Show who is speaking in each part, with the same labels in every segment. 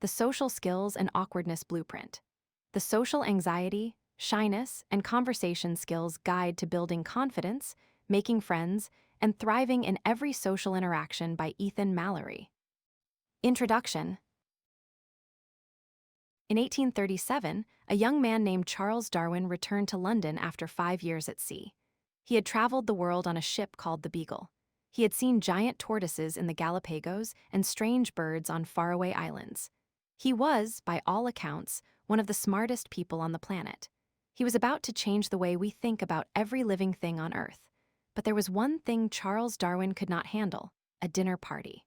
Speaker 1: The Social Skills and Awkwardness Blueprint. The Social Anxiety, Shyness, and Conversation Skills Guide to Building Confidence, Making Friends, and Thriving in Every Social Interaction by Ethan Mallory. Introduction. In 1837, a young man named Charles Darwin returned to London after 5 years at sea. He had traveled the world on a ship called the Beagle. He had seen giant tortoises in the Galapagos and strange birds on faraway islands. He was, by all accounts, one of the smartest people on the planet. He was about to change the way we think about every living thing on Earth. But there was one thing Charles Darwin could not handle: a dinner party.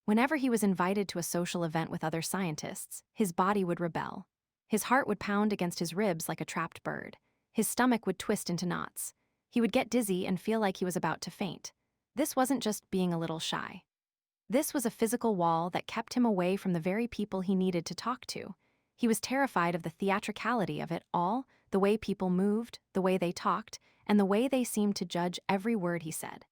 Speaker 1: Whenever he was invited to a social event with other scientists, his body would rebel. His heart would pound against his ribs like a trapped bird. His stomach would twist into knots. He would get dizzy and feel like he was about to faint. This wasn't just being a little shy. This was a physical wall that kept him away from the very people he needed to talk to. He was terrified of the theatricality of it all, the way people moved, the way they talked, and the way they seemed to judge every word he said.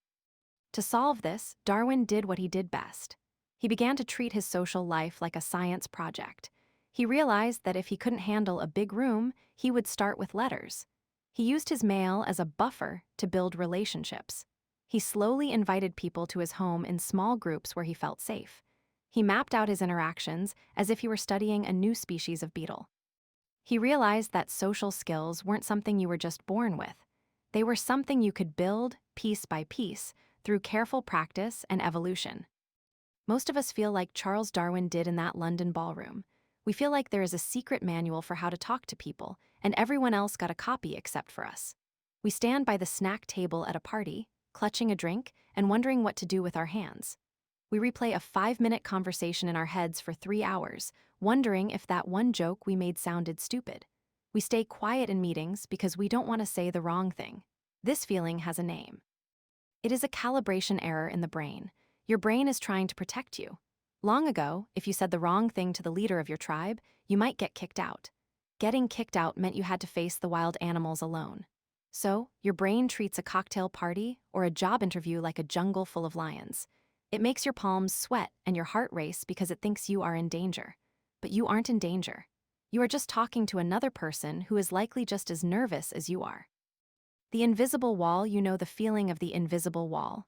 Speaker 1: To solve this, Darwin did what he did best. He began to treat his social life like a science project. He realized that if he couldn't handle a big room, he would start with letters. He used his mail as a buffer to build relationships. He slowly invited people to his home in small groups where he felt safe. He mapped out his interactions as if he were studying a new species of beetle. He realized that social skills weren't something you were just born with. They were something you could build, piece by piece, through careful practice and evolution. Most of us feel like Charles Darwin did in that London ballroom. We feel like there is a secret manual for how to talk to people, and everyone else got a copy except for us. We stand by the snack table at a party, clutching a drink, and wondering what to do with our hands. We replay a 5-minute conversation in our heads for 3 hours, wondering if that one joke we made sounded stupid. We stay quiet in meetings because we don't want to say the wrong thing. This feeling has a name. It is a calibration error in the brain. Your brain is trying to protect you. Long ago, if you said the wrong thing to the leader of your tribe, you might get kicked out. Getting kicked out meant you had to face the wild animals alone. So, your brain treats a cocktail party or a job interview like a jungle full of lions. It makes your palms sweat and your heart race because it thinks you are in danger. But you aren't in danger. You are just talking to another person who is likely just as nervous as you are. The invisible wall. You know the feeling of the invisible wall.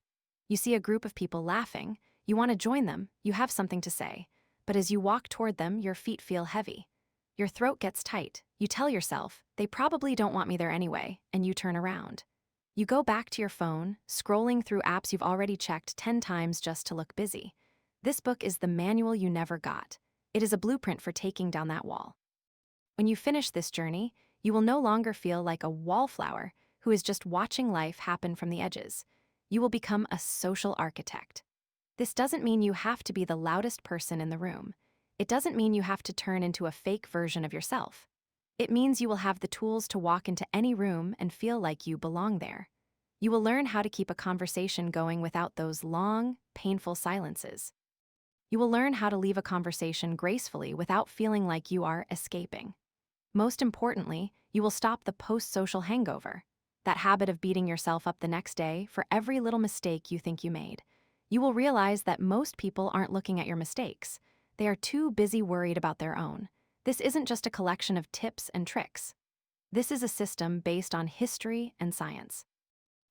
Speaker 1: You see a group of people laughing, you want to join them, you have something to say, but as you walk toward them, your feet feel heavy. Your throat gets tight. You tell yourself, they probably don't want me there anyway, and you turn around. You go back to your phone, scrolling through apps you've already checked 10 times just to look busy. This book is the manual you never got. It is a blueprint for taking down that wall. When you finish this journey, you will no longer feel like a wallflower who is just watching life happen from the edges. You will become a social architect. This doesn't mean you have to be the loudest person in the room. It doesn't mean you have to turn into a fake version of yourself. It means you will have the tools to walk into any room and feel like you belong there. You will learn how to keep a conversation going without those long, painful silences. You will learn how to leave a conversation gracefully without feeling like you are escaping. Most importantly, you will stop the post-social hangover, that habit of beating yourself up the next day for every little mistake you think you made. You will realize that most people aren't looking at your mistakes. They are too busy worried about their own. This isn't just a collection of tips and tricks. This is a system based on history and science.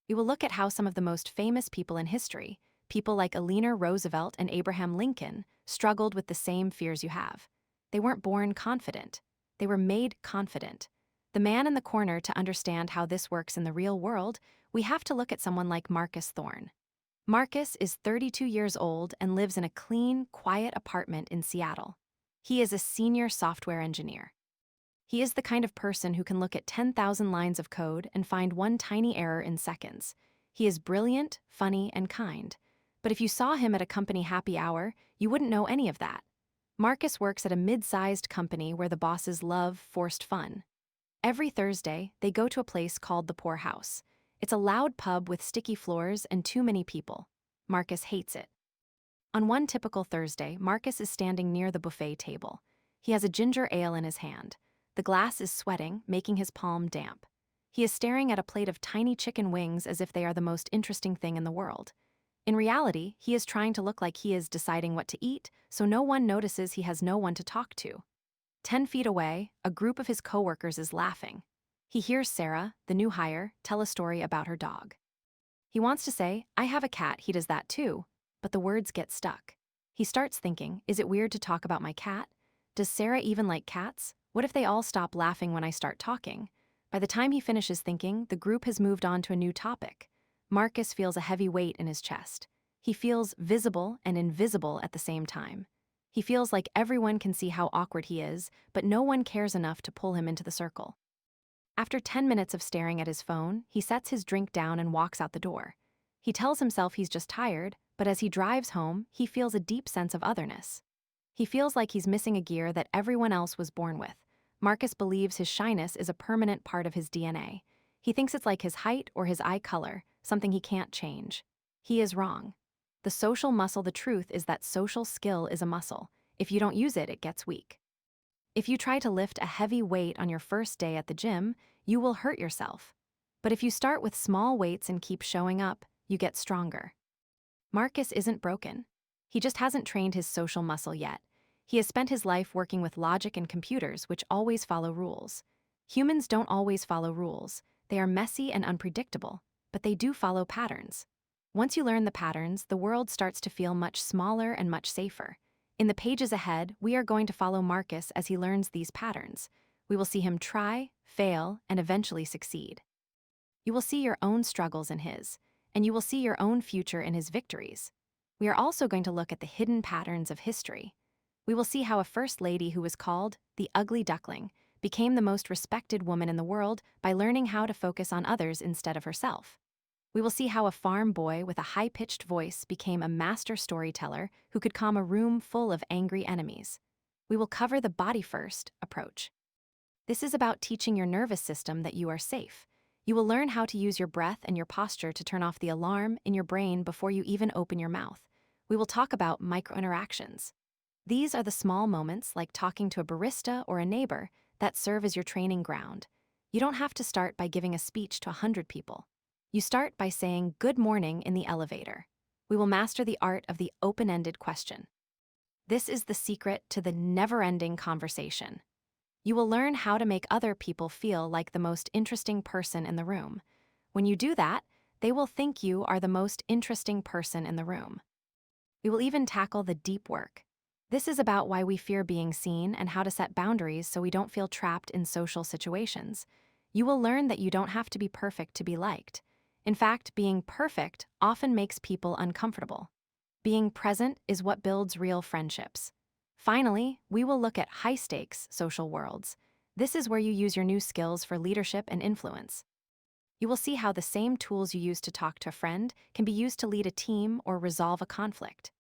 Speaker 1: We will look at how some of the most famous people in history, people like Eleanor Roosevelt and Abraham Lincoln, struggled with the same fears you have. They weren't born confident. They were made confident. The man in the corner. To understand how this works in the real world, we have to look at someone like Marcus Thorne. Marcus is 32 years old and lives in a clean, quiet apartment in Seattle. He is a senior software engineer. He is the kind of person who can look at 10,000 lines of code and find one tiny error in seconds. He is brilliant, funny, and kind. But if you saw him at a company happy hour, you wouldn't know any of that. Marcus works at a mid-sized company where the bosses love forced fun. Every Thursday, they go to a place called the Poor House. It's a loud pub with sticky floors and too many people. Marcus hates it. On one typical Thursday, Marcus is standing near the buffet table. He has a ginger ale in his hand. The glass is sweating, making his palm damp. He is staring at a plate of tiny chicken wings as if they are the most interesting thing in the world. In reality, he is trying to look like he is deciding what to eat, so no one notices he has no one to talk to. 10 feet away, a group of his coworkers is laughing. He hears Sarah, the new hire, tell a story about her dog. He wants to say, I have a cat, he does that too, but the words get stuck. He starts thinking, is it weird to talk about my cat? Does Sarah even like cats? What if they all stop laughing when I start talking? By the time he finishes thinking, the group has moved on to a new topic. Marcus feels a heavy weight in his chest. He feels visible and invisible at the same time. He feels like everyone can see how awkward he is, but no one cares enough to pull him into the circle. After 10 minutes of staring at his phone, he sets his drink down and walks out the door. He tells himself he's just tired, but as he drives home, he feels a deep sense of otherness. He feels like he's missing a gear that everyone else was born with. Marcus believes his shyness is a permanent part of his DNA. He thinks it's like his height or his eye color, something he can't change. He is wrong. The social muscle, the truth is that social skill is a muscle. If you don't use it, it gets weak. If you try to lift a heavy weight on your first day at the gym, you will hurt yourself. But if you start with small weights and keep showing up, you get stronger. Marcus isn't broken. He just hasn't trained his social muscle yet. He has spent his life working with logic and computers, which always follow rules. Humans don't always follow rules. They are messy and unpredictable, but they do follow patterns. Once you learn the patterns, the world starts to feel much smaller and much safer. In the pages ahead, we are going to follow Marcus as he learns these patterns. We will see him try, fail, and eventually succeed. You will see your own struggles in his, and you will see your own future in his victories. We are also going to look at the hidden patterns of history. We will see how a first lady who was called the Ugly Duckling became the most respected woman in the world by learning how to focus on others instead of herself. We will see how a farm boy with a high-pitched voice became a master storyteller who could calm a room full of angry enemies. We will cover the body-first approach. This is about teaching your nervous system that you are safe. You will learn how to use your breath and your posture to turn off the alarm in your brain before you even open your mouth. We will talk about microinteractions. These are the small moments, like talking to a barista or a neighbor, that serve as your training ground. You don't have to start by giving a speech to 100 people. You start by saying good morning in the elevator. We will master the art of the open-ended question. This is the secret to the never-ending conversation. You will learn how to make other people feel like the most interesting person in the room. When you do that, they will think you are the most interesting person in the room. We will even tackle the deep work. This is about why we fear being seen and how to set boundaries so we don't feel trapped in social situations. You will learn that you don't have to be perfect to be liked. In fact, being perfect often makes people uncomfortable. Being present is what builds real friendships. Finally, we will look at high-stakes social worlds. This is where you use your new skills for leadership and influence. You will see how the same tools you use to talk to a friend can be used to lead a team or resolve a conflict.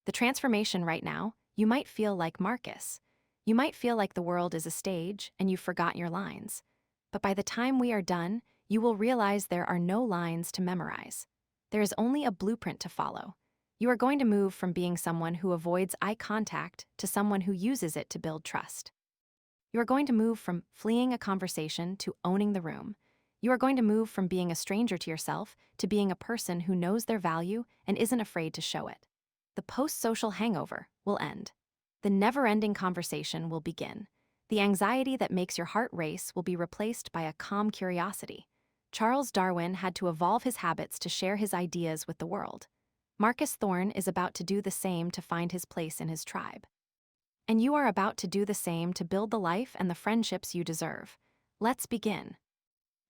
Speaker 1: The transformation right now, you might feel like Marcus. You might feel like the world is a stage and you've forgotten your lines. But by the time we are done, you will realize there are no lines to memorize. There is only a blueprint to follow. You are going to move from being someone who avoids eye contact to someone who uses it to build trust. You are going to move from fleeing a conversation to owning the room. You are going to move from being a stranger to yourself to being a person who knows their value and isn't afraid to show it. The post-social hangover will end. The never-ending conversation will begin. The anxiety that makes your heart race will be replaced by a calm curiosity. Charles Darwin had to evolve his habits to share his ideas with the world. Marcus Thorne is about to do the same to find his place in his tribe. And you are about to do the same to build the life and the friendships you deserve. Let's begin.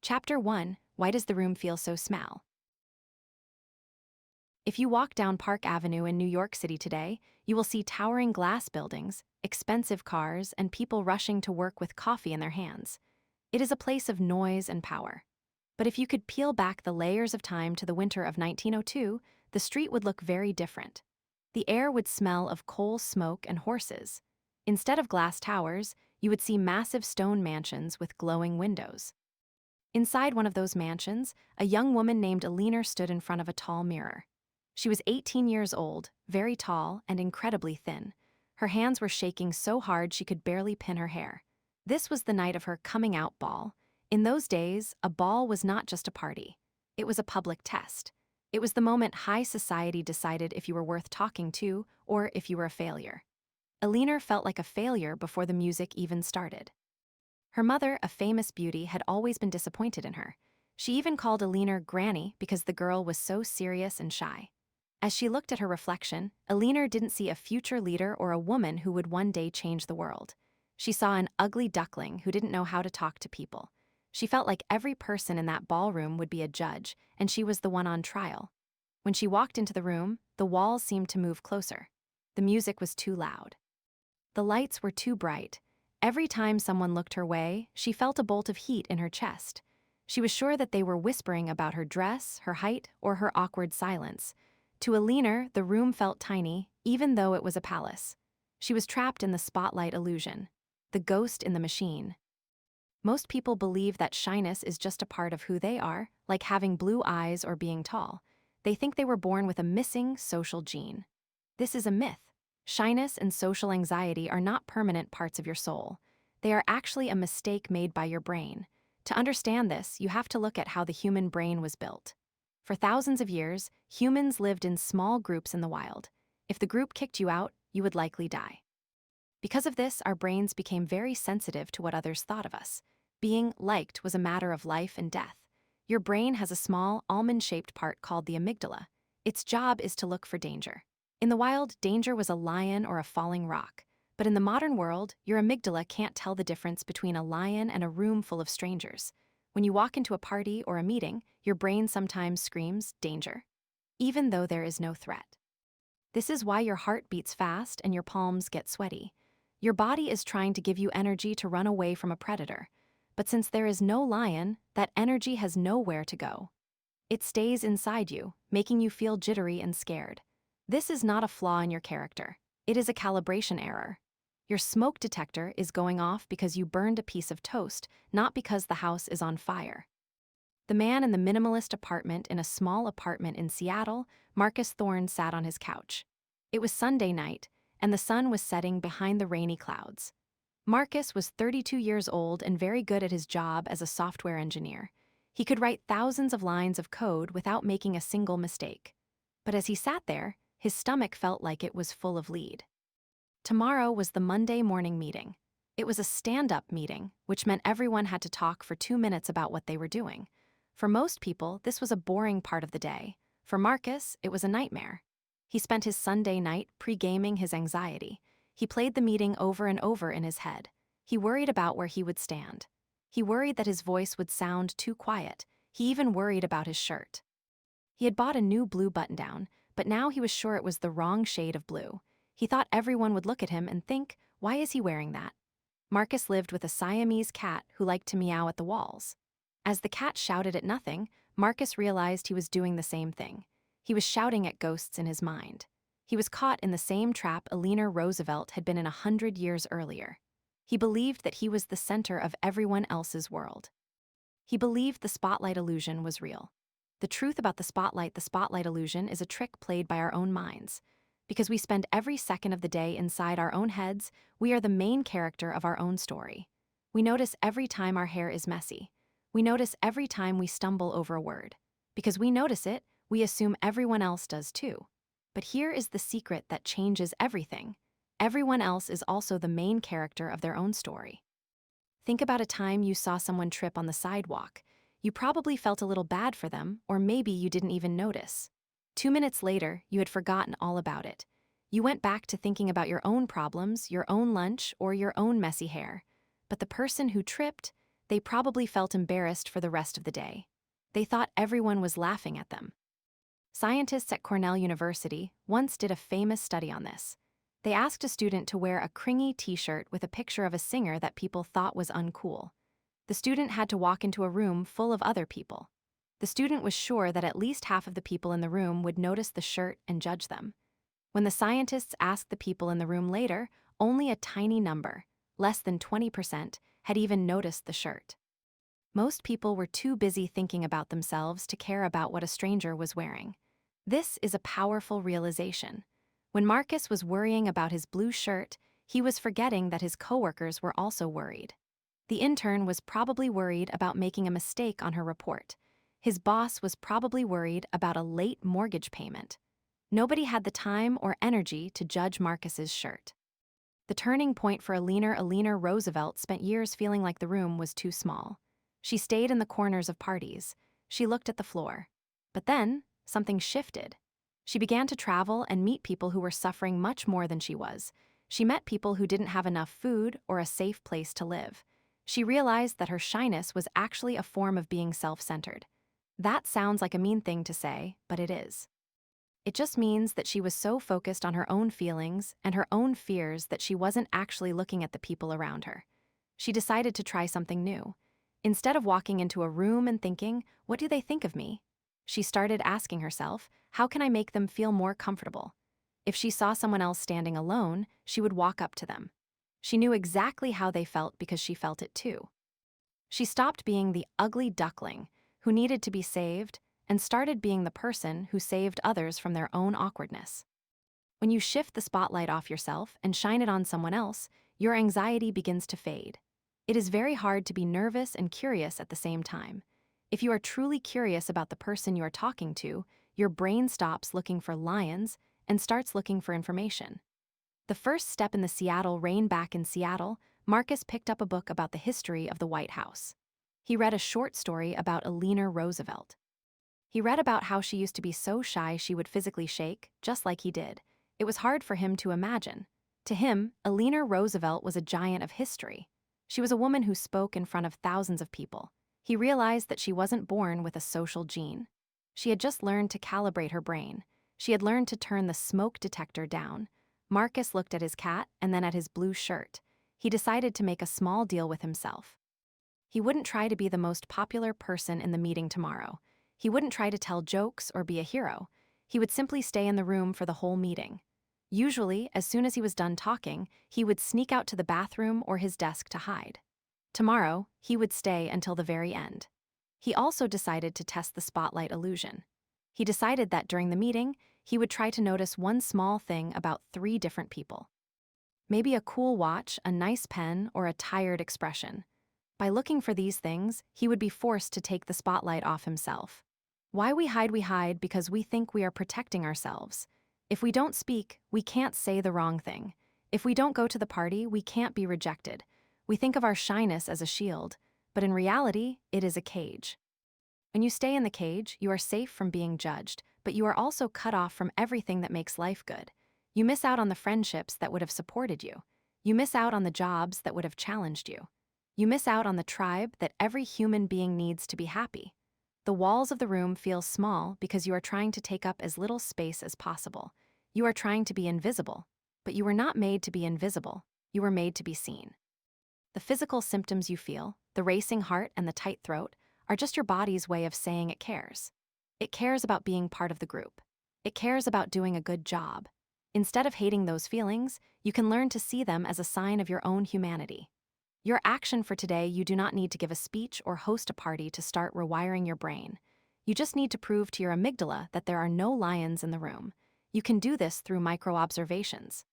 Speaker 1: Chapter 1: Why does the room feel so small? If you walk down Park Avenue in New York City today, you will see towering glass buildings, expensive cars, and people rushing to work with coffee in their hands. It is a place of noise and power. But if you could peel back the layers of time to the winter of 1902, the street would look very different. The air would smell of coal smoke and horses. Instead of glass towers, you would see massive stone mansions with glowing windows. Inside one of those mansions, a young woman named Alina stood in front of a tall mirror. She was 18 years old, very tall, and incredibly thin. Her hands were shaking so hard she could barely pin her hair. This was the night of her coming out ball. In those days, a ball was not just a party. It was a public test. It was the moment high society decided if you were worth talking to or if you were a failure. Eleanor felt like a failure before the music even started. Her mother, a famous beauty, had always been disappointed in her. She even called Eleanor Granny because the girl was so serious and shy. As she looked at her reflection, Eleanor didn't see a future leader or a woman who would one day change the world. She saw an ugly duckling who didn't know how to talk to people. She felt like every person in that ballroom would be a judge, and she was the one on trial. When she walked into the room, the walls seemed to move closer. The music was too loud. The lights were too bright. Every time someone looked her way, she felt a bolt of heat in her chest. She was sure that they were whispering about her dress, her height, or her awkward silence. To Eleanor, the room felt tiny, even though it was a palace. She was trapped in the spotlight illusion, the ghost in the machine. Most people believe that shyness is just a part of who they are, like having blue eyes or being tall. They think they were born with a missing social gene. This is a myth. Shyness and social anxiety are not permanent parts of your soul. They are actually a mistake made by your brain. To understand this, you have to look at how the human brain was built. For thousands of years, humans lived in small groups in the wild. If the group kicked you out, you would likely die. Because of this, our brains became very sensitive to what others thought of us. Being liked was a matter of life and death. Your brain has a small, almond-shaped part called the amygdala. Its job is to look for danger. In the wild, danger was a lion or a falling rock. But in the modern world, your amygdala can't tell the difference between a lion and a room full of strangers. When you walk into a party or a meeting, your brain sometimes screams, danger, even though there is no threat. This is why your heart beats fast and your palms get sweaty. Your body is trying to give you energy to run away from a predator. But since there is no lion, that energy has nowhere to go. It stays inside you, making you feel jittery and scared. This is not a flaw in your character. It is a calibration error. Your smoke detector is going off because you burned a piece of toast, not because the house is on fire. The man in the minimalist apartment in a small apartment in Seattle, Marcus Thorne, sat on his couch. It was Sunday night, and the sun was setting behind the rainy clouds. Marcus was 32 years old and very good at his job as a software engineer. He could write thousands of lines of code without making a single mistake. But as he sat there, his stomach felt like it was full of lead. Tomorrow was the Monday morning meeting. It was a stand-up meeting, which meant everyone had to talk for 2 minutes about what they were doing. For most people, this was a boring part of the day. For Marcus, it was a nightmare. He spent his Sunday night pre-gaming his anxiety. He played the meeting over and over in his head. He worried about where he would stand. He worried that his voice would sound too quiet. He even worried about his shirt. He had bought a new blue button-down, but now he was sure it was the wrong shade of blue. He thought everyone would look at him and think, why is he wearing that? Marcus lived with a Siamese cat who liked to meow at the walls. As the cat shouted at nothing, Marcus realized he was doing the same thing. He was shouting at ghosts in his mind. He was caught in the same trap Eleanor Roosevelt had been in 100 years earlier. He believed that he was the center of everyone else's world. He believed the spotlight illusion was real. The truth about the spotlight illusion is a trick played by our own minds. Because we spend every second of the day inside our own heads, we are the main character of our own story. We notice every time our hair is messy. We notice every time we stumble over a word. Because we notice it, we assume everyone else does too. But here is the secret that changes everything. Everyone else is also the main character of their own story. Think about a time you saw someone trip on the sidewalk. You probably felt a little bad for them, or maybe you didn't even notice. 2 minutes later, you had forgotten all about it. You went back to thinking about your own problems, your own lunch, or your own messy hair. But the person who tripped, they probably felt embarrassed for the rest of the day. They thought everyone was laughing at them. Scientists at Cornell University once did a famous study on this. They asked a student to wear a cringy t-shirt with a picture of a singer that people thought was uncool. The student had to walk into a room full of other people. The student was sure that at least half of the people in the room would notice the shirt and judge them. When the scientists asked the people in the room later, only a tiny number, less than 20%, had even noticed the shirt. Most people were too busy thinking about themselves to care about what a stranger was wearing. This is a powerful realization. When Marcus was worrying about his blue shirt, he was forgetting that his coworkers were also worried. The intern was probably worried about making a mistake on her report. His boss was probably worried about a late mortgage payment. Nobody had the time or energy to judge Marcus's shirt. The turning point for Eleanor Roosevelt spent years feeling like the room was too small. She stayed in the corners of parties. She looked at the floor. But then, something shifted. She began to travel and meet people who were suffering much more than she was. She met people who didn't have enough food or a safe place to live. She realized that her shyness was actually a form of being self-centered. That sounds like a mean thing to say, but it is. It just means that she was so focused on her own feelings and her own fears that she wasn't actually looking at the people around her. She decided to try something new. Instead of walking into a room and thinking, "What do they think of me?" she started asking herself, "How can I make them feel more comfortable?" If she saw someone else standing alone, she would walk up to them. She knew exactly how they felt because she felt it too. She stopped being the ugly duckling who needed to be saved and started being the person who saved others from their own awkwardness. When you shift the spotlight off yourself and shine it on someone else, your anxiety begins to fade. It is very hard to be nervous and curious at the same time. If you are truly curious about the person you are talking to, your brain stops looking for lions and starts looking for information. The first step in the Seattle reign back in Seattle, Marcus picked up a book about the history of the White House. He read a short story about Eleanor Roosevelt. He read about how she used to be so shy she would physically shake, just like he did. It was hard for him to imagine. To him, Eleanor Roosevelt was a giant of history. She was a woman who spoke in front of thousands of people. He realized that she wasn't born with a social gene. She had just learned to calibrate her brain. She had learned to turn the smoke detector down. Marcus looked at his cat and then at his blue shirt. He decided to make a small deal with himself. He wouldn't try to be the most popular person in the meeting tomorrow. He wouldn't try to tell jokes or be a hero. He would simply stay in the room for the whole meeting. Usually, as soon as he was done talking, he would sneak out to the bathroom or his desk to hide. Tomorrow, he would stay until the very end. He also decided to test the spotlight illusion. He decided that during the meeting, he would try to notice one small thing about 3 different people. Maybe a cool watch, a nice pen, or a tired expression. By looking for these things, he would be forced to take the spotlight off himself. Why we hide because we think we are protecting ourselves. If we don't speak, we can't say the wrong thing. If we don't go to the party, we can't be rejected. We think of our shyness as a shield, but in reality, it is a cage. When you stay in the cage, you are safe from being judged, but you are also cut off from everything that makes life good. You miss out on the friendships that would have supported you. You miss out on the jobs that would have challenged you. You miss out on the tribe that every human being needs to be happy. The walls of the room feel small because you are trying to take up as little space as possible. You are trying to be invisible, but you were not made to be invisible. You were made to be seen. The physical symptoms you feel, the racing heart and the tight throat, are just your body's way of saying it cares. It cares about being part of the group. It cares about doing a good job. Instead of hating those feelings, you can learn to see them as a sign of your own humanity. Your action for today: you do not need to give a speech or host a party to start rewiring your brain. You just need to prove to your amygdala that there are no lions in the room. You can do this through micro-observations.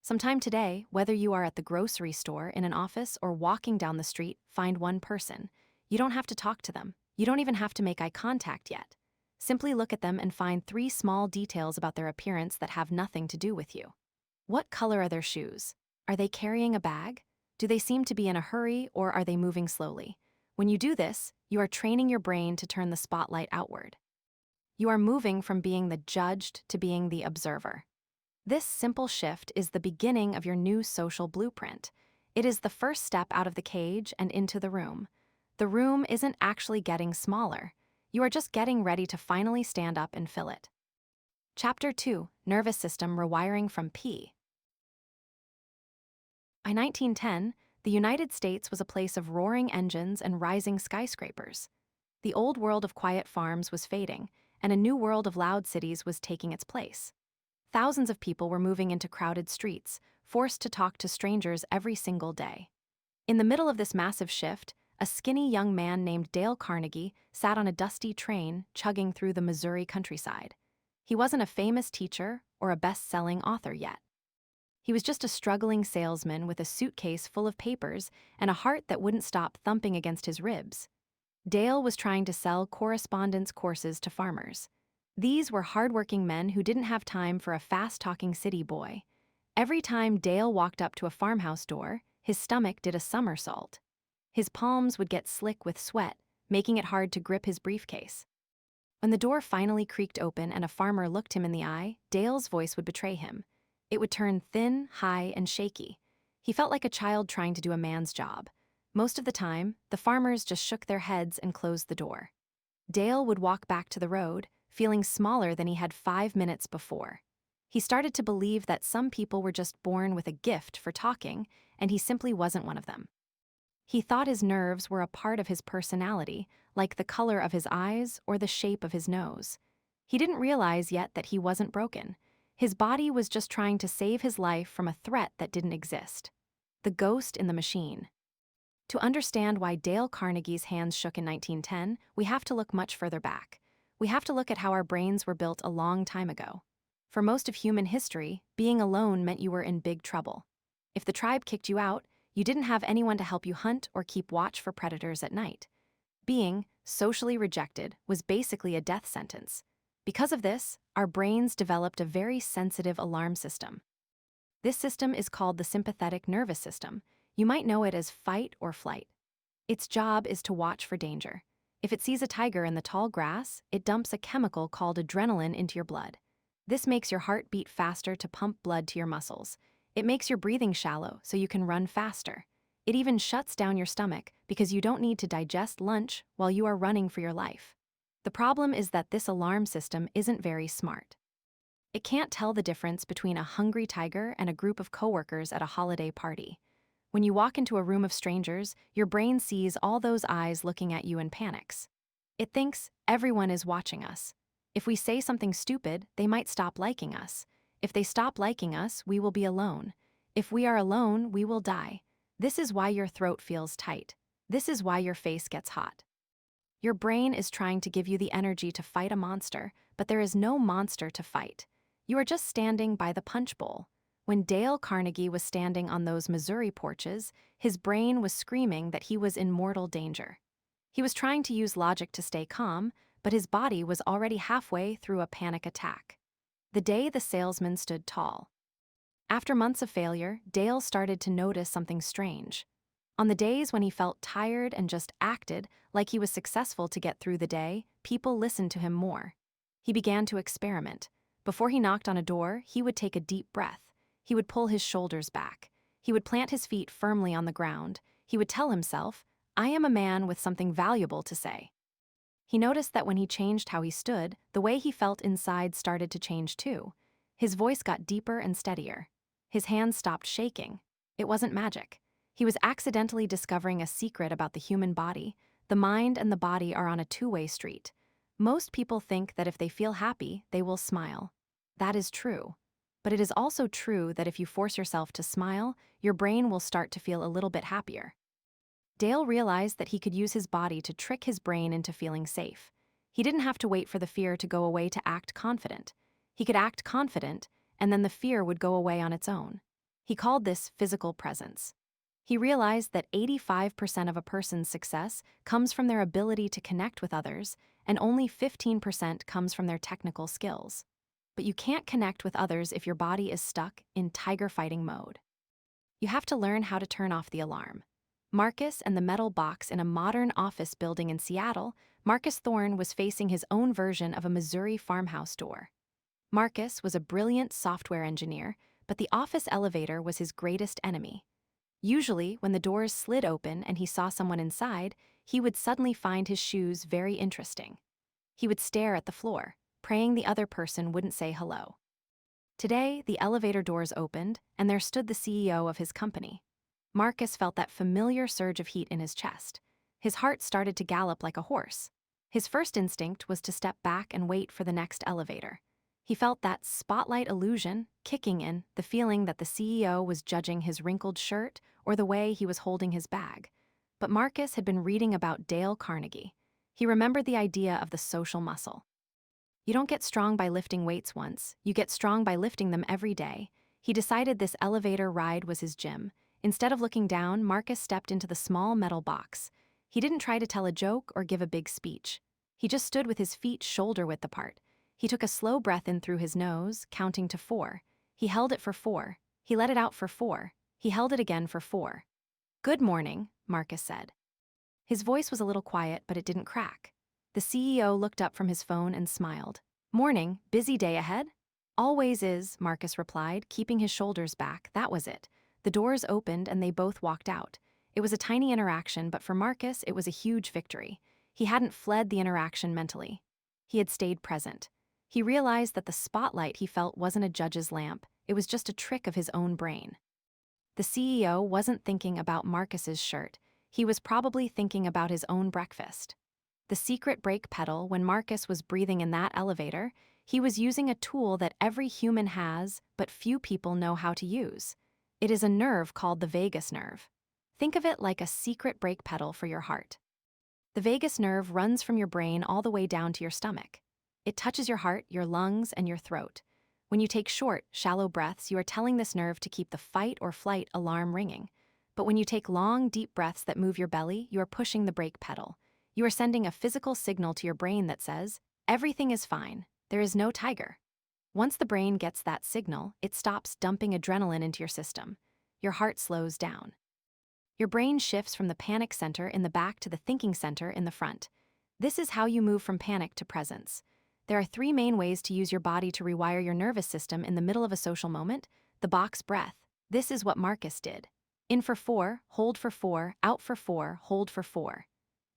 Speaker 1: Sometime today, whether you are at the grocery store, in an office, or walking down the street, find one person. You don't have to talk to them. You don't even have to make eye contact yet. Simply look at them and find 3 small details about their appearance that have nothing to do with you. What color are their shoes? Are they carrying a bag? Do they seem to be in a hurry, or are they moving slowly? When you do this, you are training your brain to turn the spotlight outward. You are moving from being the judged to being the observer. This simple shift is the beginning of your new social blueprint. It is the first step out of the cage and into the room. The room isn't actually getting smaller. You are just getting ready to finally stand up and fill it. Chapter 2: Nervous System Rewiring from P. By 1910, the United States was a place of roaring engines and rising skyscrapers. The old world of quiet farms was fading, and a new world of loud cities was taking its place. Thousands of people were moving into crowded streets, forced to talk to strangers every single day. In the middle of this massive shift, a skinny young man named Dale Carnegie sat on a dusty train chugging through the Missouri countryside. He wasn't a famous teacher or a best-selling author yet. He was just a struggling salesman with a suitcase full of papers and a heart that wouldn't stop thumping against his ribs. Dale was trying to sell correspondence courses to farmers. These were hardworking men who didn't have time for a fast-talking city boy. Every time Dale walked up to a farmhouse door, his stomach did a somersault. His palms would get slick with sweat, making it hard to grip his briefcase. When the door finally creaked open and a farmer looked him in the eye, Dale's voice would betray him. It would turn thin, high, and shaky. He felt like a child trying to do a man's job. Most of the time, the farmers just shook their heads and closed the door. Dale would walk back to the road, feeling smaller than he had 5 minutes before. He started to believe that some people were just born with a gift for talking, and he simply wasn't one of them. He thought his nerves were a part of his personality, like the color of his eyes or the shape of his nose. He didn't realize yet that he wasn't broken. His body was just trying to save his life from a threat that didn't exist. The ghost in the machine. To understand why Dale Carnegie's hands shook in 1910, we have to look much further back. We have to look at how our brains were built a long time ago. For most of human history, being alone meant you were in big trouble. If the tribe kicked you out, you didn't have anyone to help you hunt or keep watch for predators at night. Being socially rejected was basically a death sentence. Because of this, our brains developed a very sensitive alarm system. This system is called the sympathetic nervous system. You might know it as fight or flight. Its job is to watch for danger. If it sees a tiger in the tall grass, it dumps a chemical called adrenaline into your blood. This makes your heart beat faster to pump blood to your muscles. It makes your breathing shallow so you can run faster. It even shuts down your stomach because you don't need to digest lunch while you are running for your life. The problem is that this alarm system isn't very smart. It can't tell the difference between a hungry tiger and a group of coworkers at a holiday party. When you walk into a room of strangers, your brain sees all those eyes looking at you and panics. It thinks everyone is watching us. If we say something stupid, they might stop liking us. If they stop liking us, we will be alone. If we are alone, we will die. This is why your throat feels tight. This is why your face gets hot. Your brain is trying to give you the energy to fight a monster, but there is no monster to fight. You are just standing by the punch bowl. When Dale Carnegie was standing on those Missouri porches, his brain was screaming that he was in mortal danger. He was trying to use logic to stay calm, but his body was already halfway through a panic attack. The day the salesman stood tall. After months of failure, Dale started to notice something strange. On the days when he felt tired and just acted like he was successful to get through the day, people listened to him more. He began to experiment. Before he knocked on a door, he would take a deep breath. He would pull his shoulders back. He would plant his feet firmly on the ground. He would tell himself, "I am a man with something valuable to say." He noticed that when he changed how he stood, the way he felt inside started to change too. His voice got deeper and steadier. His hands stopped shaking. It wasn't magic. He was accidentally discovering a secret about the human body. The mind and the body are on a two-way street. Most people think that if they feel happy, they will smile. That is true. But it is also true that if you force yourself to smile, your brain will start to feel a little bit happier. Dale realized that he could use his body to trick his brain into feeling safe. He didn't have to wait for the fear to go away to act confident. He could act confident, and then the fear would go away on its own. He called this physical presence. He realized that 85% of a person's success comes from their ability to connect with others, and only 15% comes from their technical skills. But you can't connect with others if your body is stuck in tiger fighting mode. You have to learn how to turn off the alarm. Marcus and the metal box in a modern office building in Seattle, Marcus Thorne was facing his own version of a Missouri farmhouse door. Marcus was a brilliant software engineer, but the office elevator was his greatest enemy. Usually, when the doors slid open and he saw someone inside, he would suddenly find his shoes very interesting. He would stare at the floor, praying the other person wouldn't say hello. Today, the elevator doors opened, and there stood the CEO of his company. Marcus felt that familiar surge of heat in his chest. His heart started to gallop like a horse. His first instinct was to step back and wait for the next elevator. He felt that spotlight illusion kicking in, the feeling that the CEO was judging his wrinkled shirt or the way he was holding his bag. But Marcus had been reading about Dale Carnegie. He remembered the idea of the social muscle. You don't get strong by lifting weights once, you get strong by lifting them every day. He decided this elevator ride was his gym. Instead of looking down, Marcus stepped into the small metal box. He didn't try to tell a joke or give a big speech. He just stood with his feet shoulder-width apart. He took a slow breath in through his nose, counting to 4. He held it for 4. He let it out for 4. He held it again for 4. "Good morning," Marcus said. His voice was a little quiet, but it didn't crack. The CEO looked up from his phone and smiled. "Morning, busy day ahead?" "Always is," Marcus replied, keeping his shoulders back. That was it. The doors opened and they both walked out. It was a tiny interaction, but for Marcus, it was a huge victory. He hadn't fled the interaction mentally. He had stayed present. He realized that the spotlight he felt wasn't a judge's lamp, it was just a trick of his own brain. The CEO wasn't thinking about Marcus's shirt. He was probably thinking about his own breakfast. The secret brake pedal, when Marcus was breathing in that elevator, he was using a tool that every human has, but few people know how to use. It is a nerve called the vagus nerve. Think of it like a secret brake pedal for your heart. The vagus nerve runs from your brain all the way down to your stomach. It touches your heart, your lungs, and your throat. When you take short, shallow breaths, you are telling this nerve to keep the fight or flight alarm ringing. But when you take long, deep breaths that move your belly, you are pushing the brake pedal. You are sending a physical signal to your brain that says, "Everything is fine. There is no tiger." Once the brain gets that signal, it stops dumping adrenaline into your system. Your heart slows down. Your brain shifts from the panic center in the back to the thinking center in the front. This is how you move from panic to presence. There are 3 main ways to use your body to rewire your nervous system in the middle of a social moment. The box breath. This is what Marcus did. In for 4, hold for 4, out for 4, hold for 4.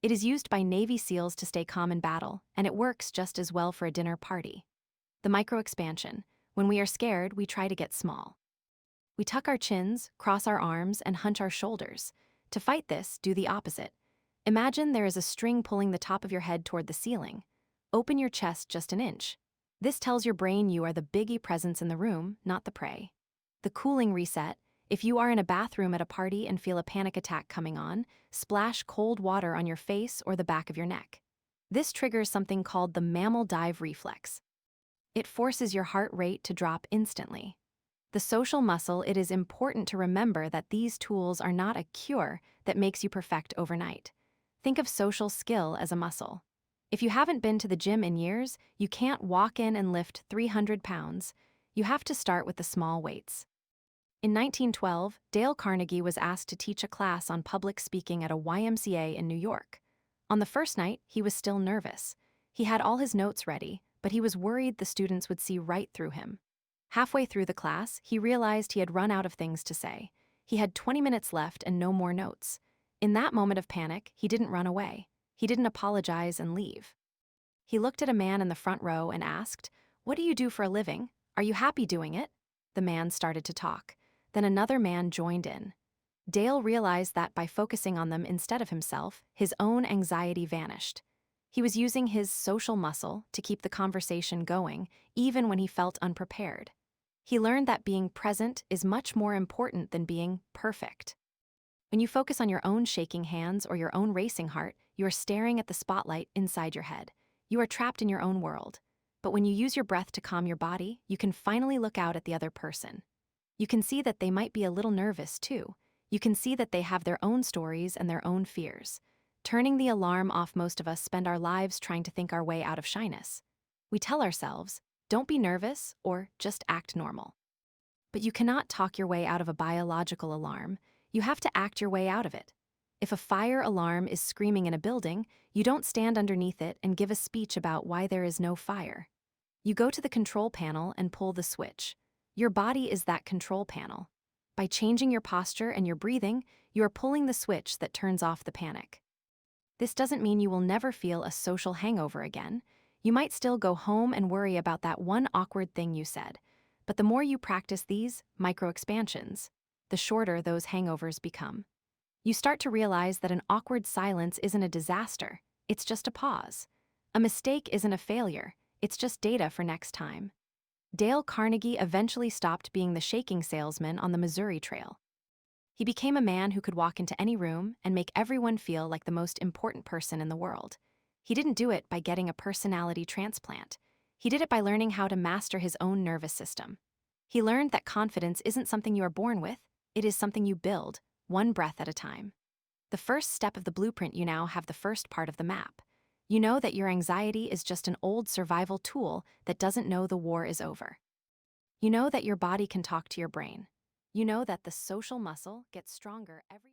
Speaker 1: It is used by Navy SEALs to stay calm in battle, and it works just as well for a dinner party. The micro-expansion. When we are scared, we try to get small. We tuck our chins, cross our arms, and hunch our shoulders. To fight this, do the opposite. Imagine there is a string pulling the top of your head toward the ceiling. Open your chest just an inch. This tells your brain you are the biggie presence in the room, not the prey. The cooling reset. If you are in a bathroom at a party and feel a panic attack coming on, splash cold water on your face or the back of your neck. This triggers something called the mammal dive reflex. It forces your heart rate to drop instantly. The social muscle, it is important to remember that these tools are not a cure that makes you perfect overnight. Think of social skill as a muscle. If you haven't been to the gym in years, you can't walk in and lift 300 pounds. You have to start with the small weights. In 1912, Dale Carnegie was asked to teach a class on public speaking at a YMCA in New York. On the first night, he was still nervous. He had all his notes ready, but he was worried the students would see right through him. Halfway through the class, he realized he had run out of things to say. He had 20 minutes left and no more notes. In that moment of panic, he didn't run away. He didn't apologize and leave. He looked at a man in the front row and asked, "What do you do for a living? Are you happy doing it?" The man started to talk. Then another man joined in. Dale realized that by focusing on them instead of himself, his own anxiety vanished. He was using his social muscle to keep the conversation going, even when he felt unprepared. He learned that being present is much more important than being perfect. When you focus on your own shaking hands or your own racing heart, you are staring at the spotlight inside your head. You are trapped in your own world. But when you use your breath to calm your body, you can finally look out at the other person. You can see that they might be a little nervous too. You can see that they have their own stories and their own fears. Turning the alarm off, most of us spend our lives trying to think our way out of shyness. We tell ourselves, "Don't be nervous," or "just act normal." But you cannot talk your way out of a biological alarm. You have to act your way out of it. If a fire alarm is screaming in a building, you don't stand underneath it and give a speech about why there is no fire. You go to the control panel and pull the switch. Your body is that control panel. By changing your posture and your breathing, you are pulling the switch that turns off the panic. This doesn't mean you will never feel a social hangover again. You might still go home and worry about that one awkward thing you said. But the more you practice these micro-expansions, the shorter those hangovers become. You start to realize that an awkward silence isn't a disaster, it's just a pause. A mistake isn't a failure, it's just data for next time. Dale Carnegie eventually stopped being the shaking salesman on the Missouri Trail. He became a man who could walk into any room and make everyone feel like the most important person in the world. He didn't do it by getting a personality transplant. He did it by learning how to master his own nervous system. He learned that confidence isn't something you are born with, it is something you build, one breath at a time. The first step of the blueprint, you now have the first part of the map. You know that your anxiety is just an old survival tool that doesn't know the war is over. You know that your body can talk to your brain. You know that the social muscle gets stronger every